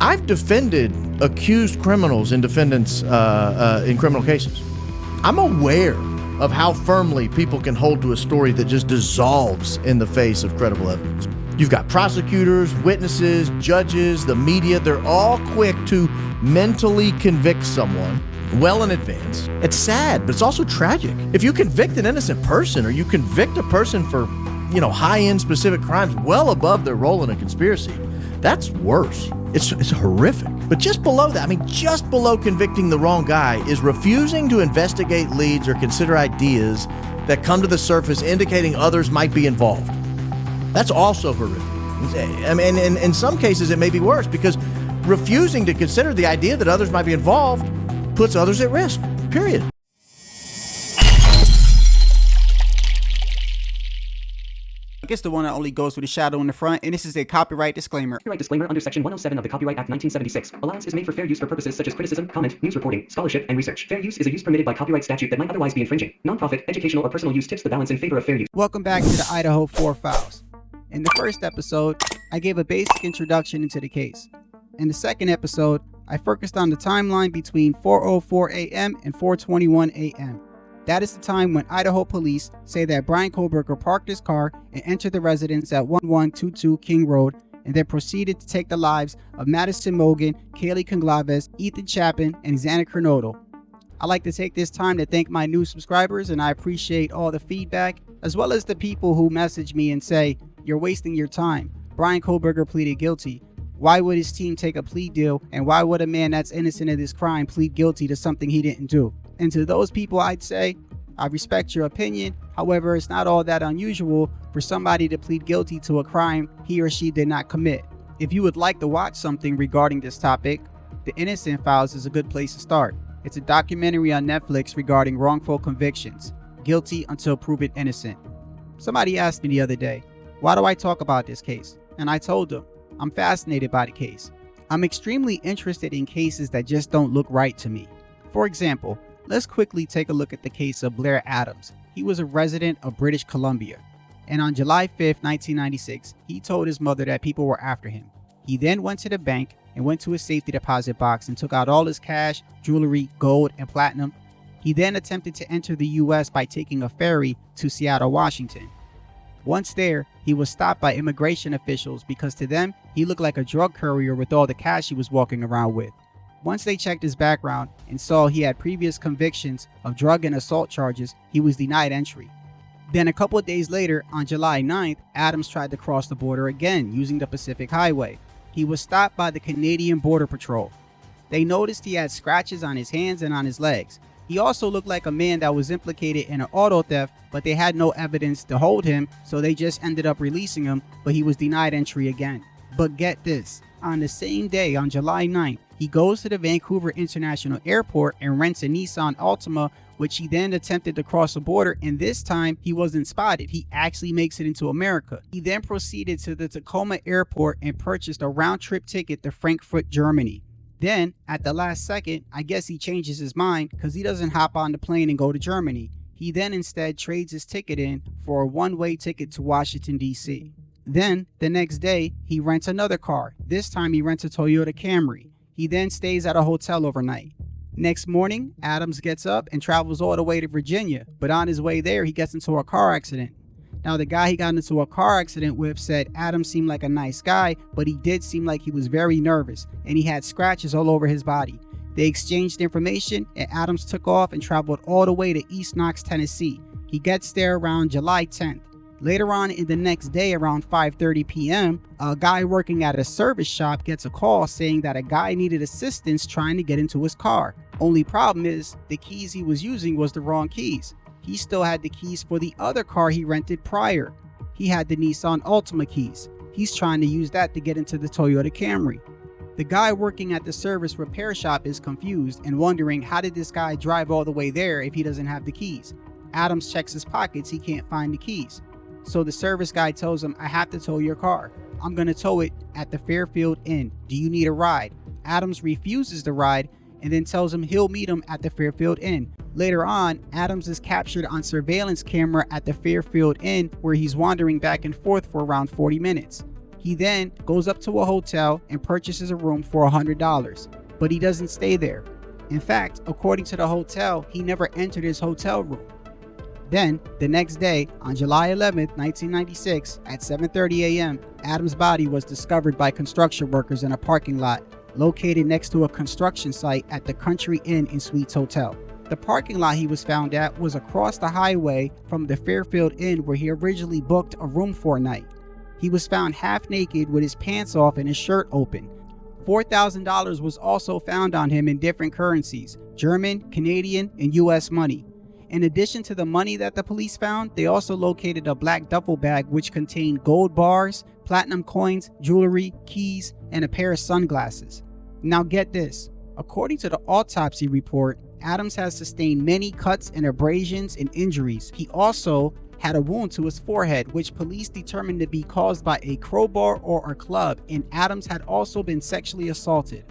I've defended accused criminals and defendants in criminal cases. I'm aware of how firmly people can hold to a story that just dissolves in the face of credible evidence. You've got prosecutors, witnesses, judges, the media. They're all quick to mentally convict someone well in advance. It's sad, but it's also tragic. If you convict an innocent person, or you convict a person for, high-end specific crimes well above their role in a conspiracy, that's worse. It's horrific. But just below that, just below convicting the wrong guy is refusing to investigate leads or consider ideas that come to the surface indicating others might be involved. That's also horrific. In some cases, it may be worse, because refusing to consider the idea that others might be involved puts others at risk, period. It's the one that only goes with a shadow in the front, and this is a copyright disclaimer. Copyright disclaimer under Section 107 of the Copyright Act 1976. Allowance is made for fair use for purposes such as criticism, comment, news reporting, scholarship, and research. Fair use is a use permitted by copyright statute that might otherwise be infringing. Non-profit, educational, or personal use tips the balance in favor of fair use. Welcome back to the Idaho 4 Files. In the first episode, I gave a basic introduction into the case. In the second episode, I focused on the timeline between 4:04 a.m. and 4:21 a.m. That is the time when Idaho police say that Bryan Kohberger parked his car and entered the residence at 1122 King Road, and then proceeded to take the lives of Madison Mogan, Kaylee Conglaves, Ethan Chapin, and Xana Kernodle. I'd like to take this time to thank my new subscribers, and I appreciate all the feedback, as well as the people who message me and say, "You're wasting your time. Bryan Kohberger pleaded guilty. Why would his team take a plea deal, and why would a man that's innocent of this crime plead guilty to something he didn't do?" And to those people, I'd say, I respect your opinion. However, it's not all that unusual for somebody to plead guilty to a crime he or she did not commit. If you would like to watch something regarding this topic, The Innocent Files is a good place to start. It's a documentary on Netflix regarding wrongful convictions, guilty until proven innocent. Somebody asked me the other day, why do I talk about this case? And I told them, I'm fascinated by the case. I'm extremely interested in cases that just don't look right to me. For example, let's quickly take a look at the case of Blair Adams. He was a resident of British Columbia, and on July 5th, 1996, he told his mother that people were after him. He then went to the bank and went to his safety deposit box and took out all his cash, jewelry, gold, and platinum. He then attempted to enter the U.S. by taking a ferry to Seattle, Washington. Once there, he was stopped by immigration officials because to them, he looked like a drug courier with all the cash he was walking around with. Once they checked his background and saw he had previous convictions of drug and assault charges, he was denied entry. Then a couple of days later, on July 9th, Adams tried to cross the border again using the Pacific Highway. He was stopped by the Canadian Border Patrol. They noticed he had scratches on his hands and on his legs. He also looked like a man that was implicated in an auto theft, but they had no evidence to hold him, so they just ended up releasing him, but he was denied entry again. But get this, on the same day, on July 9th, he goes to the Vancouver International Airport and rents a Nissan Altima, which he then attempted to cross the border, and this time he wasn't spotted. He actually makes it into America. He then proceeded to the Tacoma Airport and purchased a round-trip ticket to Frankfurt, Germany. Then, at the last second, I guess he changes his mind because he doesn't hop on the plane and go to Germany. He then instead trades his ticket in for a one-way ticket to Washington, D.C. Then, the next day, he rents another car. This time he rents a Toyota Camry. He then stays at a hotel overnight. Next morning, Adams gets up and travels all the way to Virginia, but on his way there, he gets into a car accident. Now, the guy he got into a car accident with said Adams seemed like a nice guy, but he did seem like he was very nervous, and he had scratches all over his body. They exchanged information, and Adams took off and traveled all the way to East Knox, Tennessee. He gets there around July 10th. Later on in the next day, around 5:30 p.m., a guy working at a service shop gets a call saying that a guy needed assistance trying to get into his car. Only problem is, the keys he was using was the wrong keys. He still had the keys for the other car he rented prior. He had the Nissan Altima keys. He's trying to use that to get into the Toyota Camry. The guy working at the service repair shop is confused and wondering how did this guy drive all the way there if he doesn't have the keys. Adams checks his pockets, he can't find the keys. So the service guy tells him, I have to tow your car. I'm gonna tow it at the Fairfield Inn. Do you need a ride? Adams refuses the ride and then tells him he'll meet him at the Fairfield Inn. Later on, Adams is captured on surveillance camera at the Fairfield Inn where he's wandering back and forth for around 40 minutes. He then goes up to a hotel and purchases a room for $100, but he doesn't stay there. In fact, according to the hotel, he never entered his hotel room. Then, the next day, on July 11, 1996, at 7:30 a.m., Adams' body was discovered by construction workers in a parking lot located next to a construction site at the Country Inn & Suites Hotel. The parking lot he was found at was across the highway from the Fairfield Inn where he originally booked a room for a night. He was found half naked with his pants off and his shirt open. $4,000 was also found on him in different currencies, German, Canadian, and US money. In addition to the money that the police found, they also located a black duffel bag which contained gold bars, platinum coins, jewelry, keys, and a pair of sunglasses. Now get this, according to the autopsy report, Adams has sustained many cuts and abrasions and injuries. He also had a wound to his forehead, which police determined to be caused by a crowbar or a club, and Adams had also been sexually assaulted.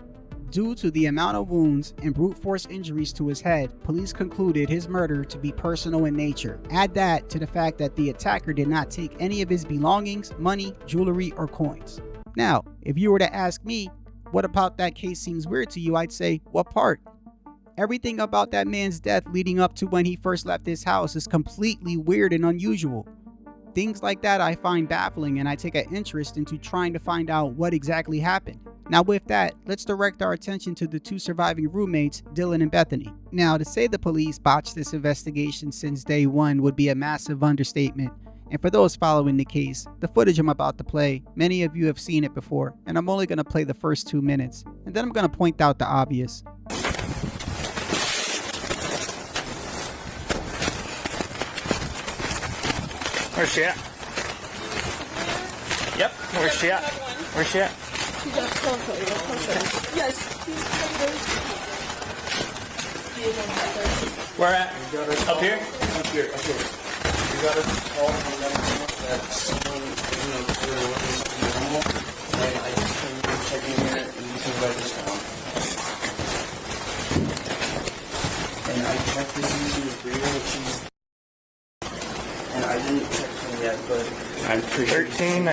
Due to the amount of wounds and brute force injuries to his head, police concluded his murder to be personal in nature. Add that to the fact that the attacker did not take any of his belongings, money, jewelry, or coins. Now, if you were to ask me, what about that case seems weird to you, I'd say, what part? Everything about that man's death leading up to when he first left his house is completely weird and unusual. Things like that I find baffling, and I take an interest into trying to find out what exactly happened. Now with that, let's direct our attention to the two surviving roommates, Dylan and Bethany. Now, to say the police botched this investigation since day one would be a massive understatement. And for those following the case, the footage I'm about to play, many of you have seen it before, and I'm only going to play the first 2 minutes, and then I'm going to point out the obvious. Where's she at? Yep, where's she at? Where's she at? Yes. Where at? Up here? Up here. You got to call and let them know that someone, they're looking something normal. And I just came here checking here and you can write this down. And I checked this user's real, she's... And I didn't check him yet, but I'm pretty sure... 13.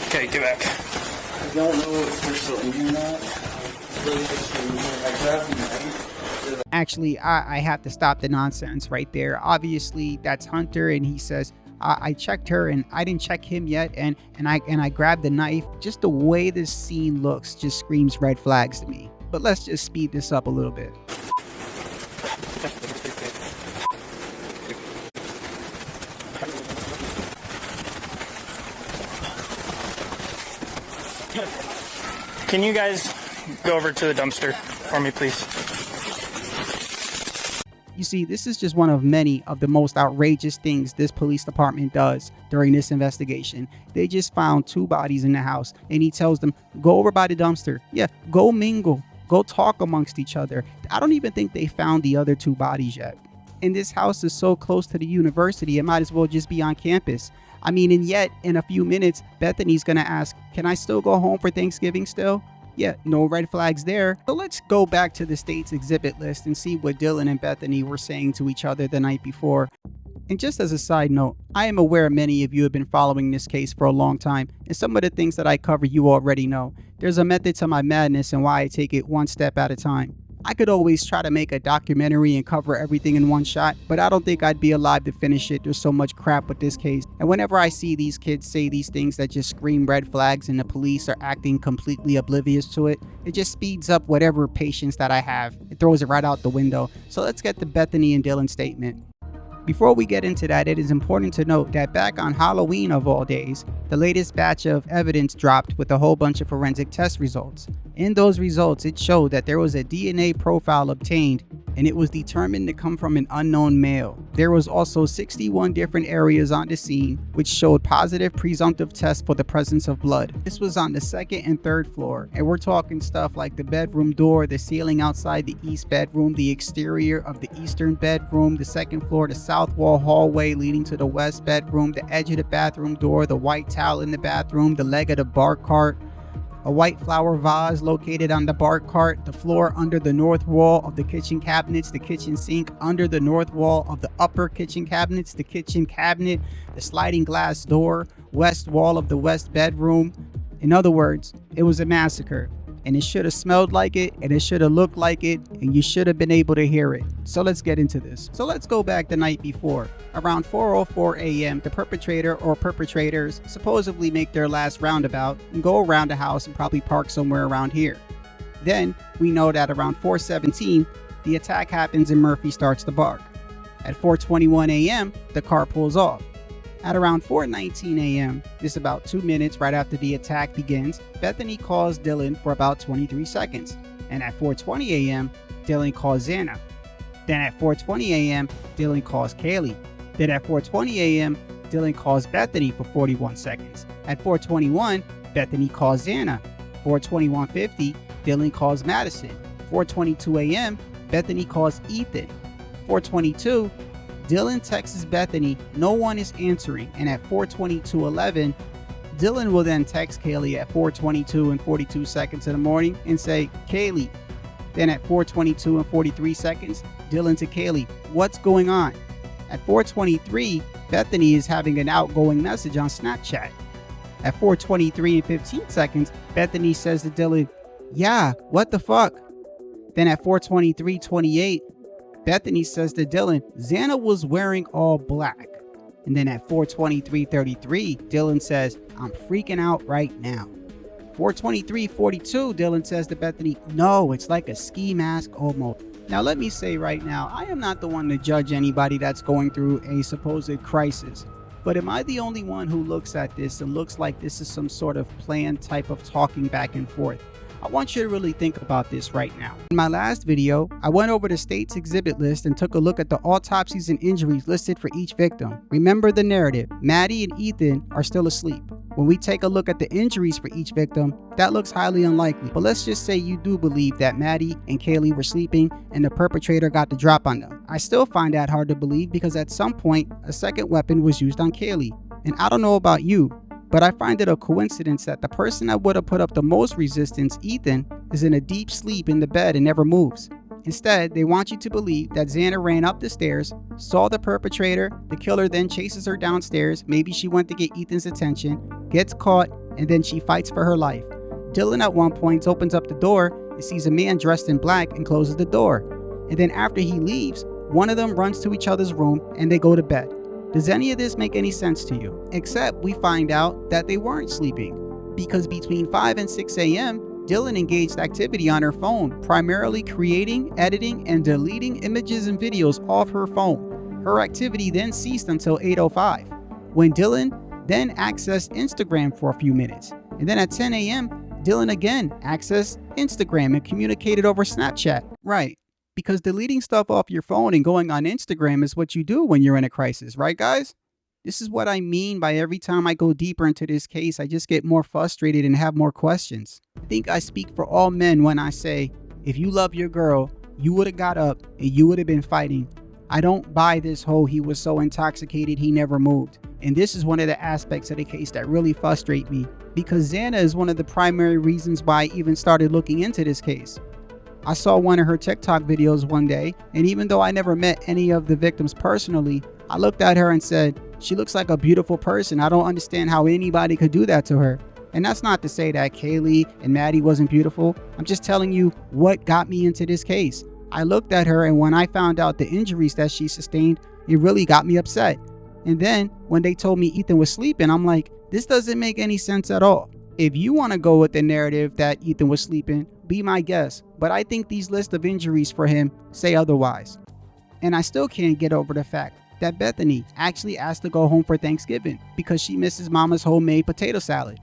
Okay, get back. I don't know if they're still in here or not. I really just came here. I grabbed the knife. Actually, I have to stop the nonsense right there. Obviously, that's Hunter, and he says, I checked her and I didn't check him yet, and I grabbed the knife. Just the way this scene looks just screams red flags to me. But let's just speed this up a little bit. Can you guys go over to the dumpster for me, please? You see, this is just one of many of the most outrageous things this police department does during this investigation. They just found 2 bodies in the house, and he tells them, go over by the dumpster. Yeah, go mingle. Go talk amongst each other. I don't even think they found the other 2 bodies yet. And this house is so close to the university, it might as well just be on campus. I mean, and yet, in a few minutes, Bethany's gonna ask, can I still go home for Thanksgiving still? Yeah, no red flags there. So let's go back to the state's exhibit list and see what Dylan and Bethany were saying to each other the night before. And just as a side note, I am aware many of you have been following this case for a long time, and some of the things that I cover you already know. There's a method to my madness and why I take it one step at a time. I could always try to make a documentary and cover everything in one shot, but I don't think I'd be alive to finish it. There's so much crap with this case. And whenever I see these kids say these things that just scream red flags and the police are acting completely oblivious to it, it just speeds up whatever patience that I have. It throws it right out the window. So let's get to Bethany and Dylan's statement. Before we get into that, it is important to note that back on Halloween of all days, the latest batch of evidence dropped with a whole bunch of forensic test results. In those results, it showed that there was a DNA profile obtained, and it was determined to come from an unknown male. There was also 61 different areas on the scene, which showed positive presumptive tests for the presence of blood. This was on the 2nd and 3rd floor, and we're talking stuff like the bedroom door, the ceiling outside the east bedroom, the exterior of the eastern bedroom, the 2nd floor, the south wall hallway leading to the west bedroom, the edge of the bathroom door, the white towel in the bathroom, the leg of the bar cart, a white flower vase located on the bar cart, the floor under the north wall of the kitchen cabinets, the kitchen sink under the north wall of the upper kitchen cabinets, the kitchen cabinet, the sliding glass door, west wall of the west bedroom. In other words, it was a massacre. And it should have smelled like it, and it should have looked like it, and you should have been able to hear it. So let's get into this. So let's go back the night before. Around 4:04 a.m., the perpetrator or perpetrators supposedly make their last roundabout and go around the house and probably park somewhere around here. Then we know that around 4:17, the attack happens and Murphy starts to bark. At 4:21 a.m., the car pulls off. At around 4:19 a.m., this about 2 minutes right after the attack begins, Bethany calls Dylan for about 23 seconds. And at 4:20 a.m., Dylan calls Xana. Then at 4:20 a.m., Dylan calls Kaylee. Then at 4:20 a.m., Dylan calls Bethany for 41 seconds. At 4:21, Bethany calls Xana. 4:21:50, Dylan calls Madison. 4:22 a.m., Bethany calls Ethan. 4:22, Dylan texts Bethany, no one is answering, and at 4:22:11, Dylan will then text Kaylee at 4:22 and 42 seconds in the morning and say, Kaylee. Then at 4:22 and 43 seconds, Dylan to Kaylee, what's going on? At 4:23, Bethany is having an outgoing message on Snapchat. At 4:23 and 15 seconds, Bethany says to Dylan, yeah, what the fuck? Then at 4:23:28, Bethany says to Dylan, Xana was wearing all black. And then at 4:23:33, Dylan says, I'm freaking out right now. 4:23:42, Dylan says to Bethany, no, it's like a ski mask almost. Now let me say right now, I am not the one to judge anybody that's going through a supposed crisis. But am I the only one who looks at this and looks like this is some sort of planned type of talking back and forth? I want you to really think about this right now. In my last video, I went over the state's exhibit list and took a look at the autopsies and injuries listed for each victim. Remember the narrative, Maddie and Ethan are still asleep. When we take a look at the injuries for each victim, that looks highly unlikely. But let's just say you do believe that Maddie and Kaylee were sleeping and the perpetrator got the drop on them. I still find that hard to believe because at some point, a second weapon was used on Kaylee. And I don't know about you, but I find it a coincidence that the person that would have put up the most resistance, Ethan, is in a deep sleep in the bed and never moves. Instead, they want you to believe that Xana ran up the stairs, saw the perpetrator, the killer then chases her downstairs, maybe she went to get Ethan's attention, gets caught, and then she fights for her life. Dylan at one point opens up the door and sees a man dressed in black and closes the door. And then after he leaves, one of them runs to each other's room and they go to bed. Does any of this make any sense to you? Except we find out that they weren't sleeping, because between 5 and 6 a.m., Dylan engaged activity on her phone, primarily creating, editing, and deleting images and videos off her phone. Her activity then ceased until 8:05, when Dylan then accessed Instagram for a few minutes. And then at 10 a.m., Dylan again accessed Instagram and communicated over Snapchat. Right. Because deleting stuff off your phone and going on Instagram is what you do when you're in a crisis, right guys? This is what I mean by every time I go deeper into this case, I just get more frustrated and have more questions. I think I speak for all men when I say, if you love your girl, you would have got up and you would have been fighting. I don't buy this whole he was so intoxicated he never moved. And this is one of the aspects of the case that really frustrate me, because Xana is one of the primary reasons why I even started looking into this case. I saw one of her TikTok videos one day, and even though I never met any of the victims personally, I looked at her and said, she looks like a beautiful person. I don't understand how anybody could do that to her. And that's not to say that Kaylee and Maddie wasn't beautiful. I'm just telling you what got me into this case. I looked at her, and when I found out the injuries that she sustained, it really got me upset. And then when they told me Ethan was sleeping, I'm like, this doesn't make any sense at all. If you want to go with the narrative that Ethan was sleeping, be my guest, but I think these lists of injuries for him say otherwise. And I still can't get over the fact that Bethany actually asked to go home for Thanksgiving because she misses Mama's homemade potato salad.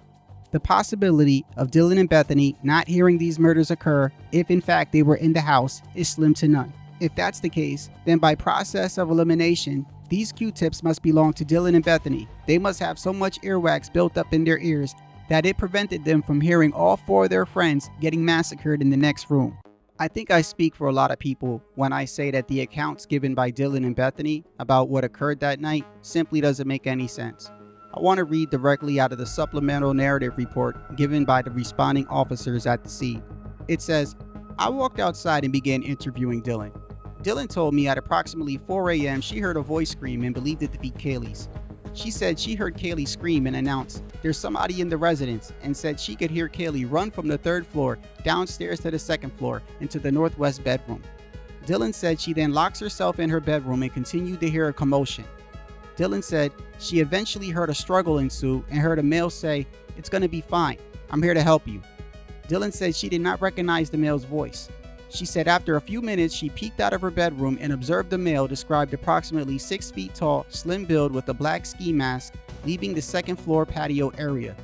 The possibility of Dylan and Bethany not hearing these murders occur, if in fact they were in the house, is slim to none. If that's the case, then by process of elimination, these Q-tips must belong to Dylan and Bethany. They must have so much earwax built up in their ears that it prevented them from hearing all four of their friends getting massacred in the next room. I think I speak for a lot of people when I say that the accounts given by Dylan and Bethany about what occurred that night simply doesn't make any sense. I want to read directly out of the supplemental narrative report given by the responding officers at the scene. It says, I walked outside and began interviewing Dylan. Dylan told me at approximately 4 a.m. she heard a voice scream and believed it to be Kaylee's. She said she heard Kaylee scream and announce, there's somebody in the residence, and said she could hear Kaylee run from the 3rd floor downstairs to the 2nd floor into the northwest bedroom. Dylan said she then locks herself in her bedroom and continued to hear a commotion. Dylan said she eventually heard a struggle ensue and heard a male say, it's gonna be fine, I'm here to help you. Dylan said she did not recognize the male's voice. She said after a few minutes, she peeked out of her bedroom and observed the male described approximately 6 feet tall, slim build with a black ski mask, leaving the 2nd floor patio area.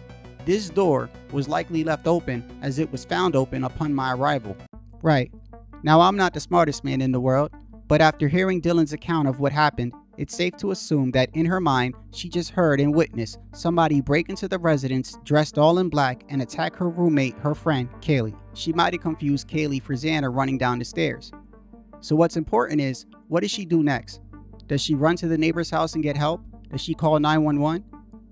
This door was likely left open as it was found open upon my arrival. Right. Now, I'm not the smartest man in the world, but after hearing Dylan's account of what happened, it's safe to assume that in her mind, she just heard and witnessed somebody break into the residence dressed all in black and attack her roommate, her friend, Kaylee. She might have confused Kaylee for Xana running down the stairs. So what's important is, what does she do next? Does she run to the neighbor's house and get help? Does she call 911?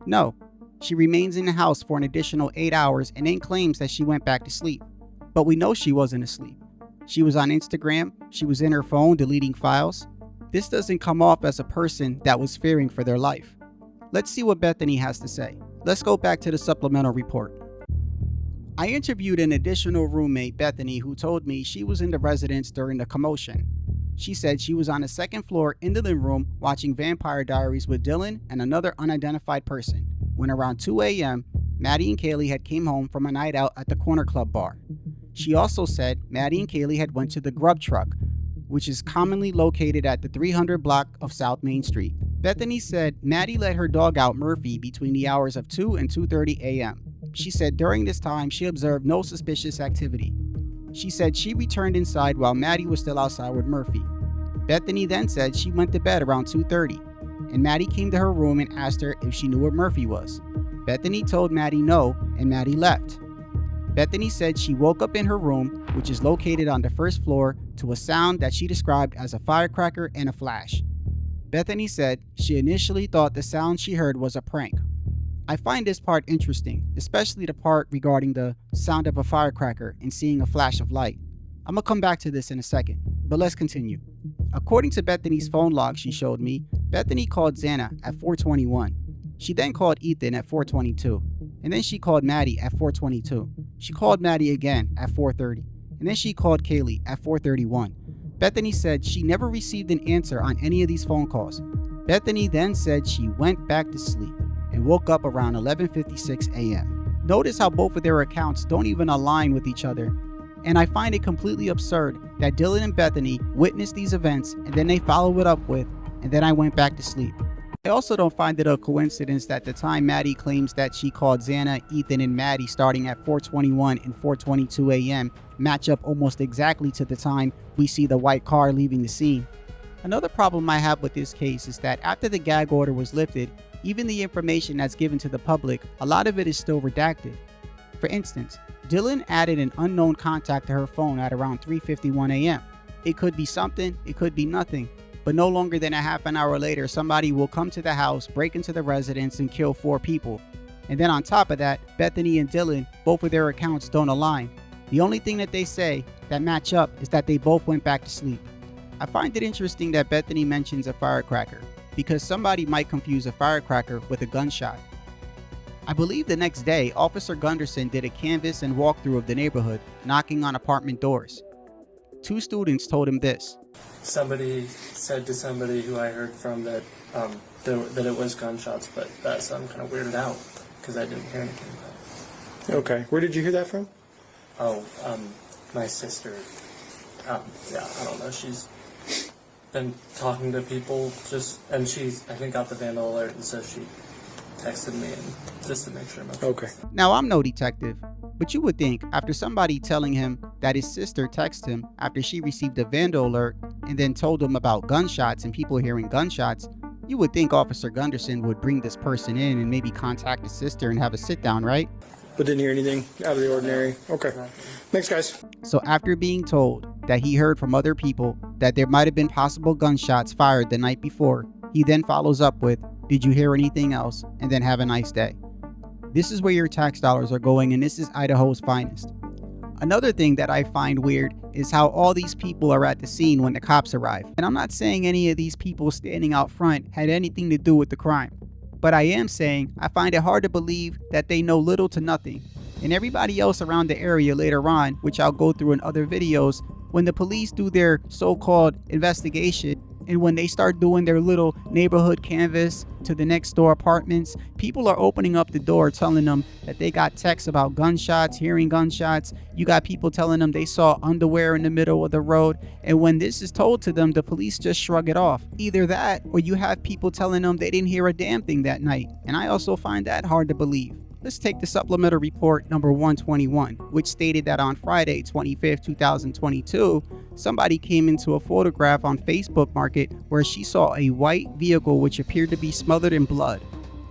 No. She remains in the house for an additional 8 hours and then claims that she went back to sleep. But we know she wasn't asleep. She was on Instagram, she was in her phone deleting files. This doesn't come off as a person that was fearing for their life. Let's see what Bethany has to say. Let's go back to the supplemental report. I interviewed an additional roommate, Bethany, who told me she was in the residence during the commotion. She said she was on the 2nd floor in the living room watching Vampire Diaries with Dylan and another unidentified person when around 2 a.m., Maddie and Kaylee had came home from a night out at the Corner Club bar. She also said Maddie and Kaylee had went to the Grub Truck, which is commonly located at the 300 block of South Main Street. Bethany said Maddie let her dog out Murphy between the hours of 2 and 2:30 a.m. She said during this time she observed no suspicious activity. She said she returned inside while Maddie was still outside with Murphy. Bethany then said she went to bed around 2:30, and Maddie came to her room and asked her if she knew where Murphy was. Bethany told Maddie no, and Maddie left. Bethany said she woke up in her room, which is located on the 1st floor, to a sound that she described as a firecracker and a flash. Bethany said she initially thought the sound she heard was a prank. I find this part interesting, especially the part regarding the sound of a firecracker and seeing a flash of light. I'm gonna come back to this in a second, but let's continue. According to Bethany's phone log she showed me, Bethany called Xana at 4:21. She then called Ethan at 4:22, and then she called Maddie at 4:22. She called Maddie again at 4:30, and then she called Kaylee at 4:31. Bethany said she never received an answer on any of these phone calls. Bethany then said she went back to sleep and woke up around 11:56 a.m. Notice how both of their accounts don't even align with each other, and I find it completely absurd that Dylan and Bethany witnessed these events and then they follow it up with, and then I went back to sleep. I also don't find it a coincidence that the time Maddie claims that she called Xana, Ethan, and Maddie starting at 4:21 and 4:22 a.m. match up almost exactly to the time we see the white car leaving the scene. Another problem I have with this case is that after the gag order was lifted, even the information that's given to the public, a lot of it is still redacted. For instance, Dylan added an unknown contact to her phone at around 3:51 a.m. It could be something, it could be nothing. But no longer than a half an hour later, somebody will come to the house, break into the residence, and kill 4 people. And then on top of that, Bethany and Dylan, both of their accounts don't align. The only thing that they say that match up is that they both went back to sleep. I find it interesting that Bethany mentions a firecracker, because somebody might confuse a firecracker with a gunshot. I believe the next day, Officer Gunderson did a canvass and walkthrough of the neighborhood, knocking on apartment doors. 2 students told him this. Somebody said to somebody who I heard from that that it was gunshots, but so I'm kind of weirded out because I didn't hear anything about it. Okay. Where did you hear that from? Oh, my sister. Yeah, I don't know. She's been talking to people and she's, I think, got the vandal alert, and so she texted me and just to make sure I'm Okay. Now, I'm no detective, but you would think after somebody telling him that his sister texted him after she received a vandal alert and then told him about gunshots and people hearing gunshots, you would think Officer Gunderson would bring this person in and maybe contact his sister and have a sit down, right? But didn't hear anything out of the ordinary. Okay. Thanks, guys. So after being told that he heard from other people that there might have been possible gunshots fired the night before, he then follows up with, Did you hear anything else? And then have a nice day. This is where your tax dollars are going, and this is Idaho's finest. Another thing that I find weird is how all these people are at the scene when the cops arrive. And I'm not saying any of these people standing out front had anything to do with the crime. But I am saying I find it hard to believe that they know little to nothing. And everybody else around the area later on, which I'll go through in other videos, when the police do their so-called investigation, and when they start doing their little neighborhood canvas to the next door apartments, people are opening up the door telling them that they got texts about gunshots, hearing gunshots. You got people telling them they saw underwear in the middle of the road. And when this is told to them, the police just shrug it off. Either that, or you have people telling them they didn't hear a damn thing that night. And I also find that hard to believe. Let's take the supplemental report number 121, which stated that on Friday, 25th, 2022, somebody came into a photograph on Facebook Market where she saw a white vehicle which appeared to be smothered in blood.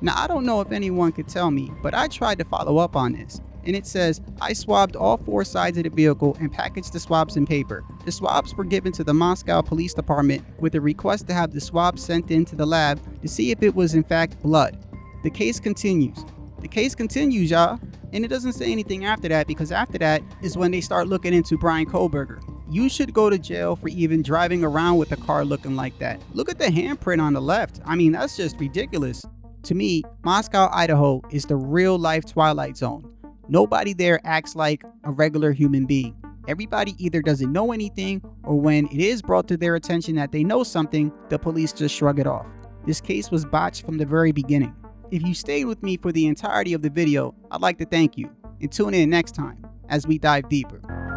Now, I don't know if anyone could tell me, but I tried to follow up on this. And it says, I swabbed all four sides of the vehicle and packaged the swabs in paper. The swabs were given to the Moscow Police Department with a request to have the swabs sent into the lab to see if it was in fact blood. The case continues. The case continues, y'all. And it doesn't say anything after that, because after that is when they start looking into Brian Kohlberger. You should go to jail for even driving around with a car looking like that. Look at the handprint on the left. I mean, that's just ridiculous. To me, Moscow, Idaho is the real life Twilight Zone. Nobody there acts like a regular human being. Everybody either doesn't know anything, or when it is brought to their attention that they know something, the police just shrug it off. This case was botched from the very beginning. If you stayed with me for the entirety of the video, I'd like to thank you, and tune in next time as we dive deeper.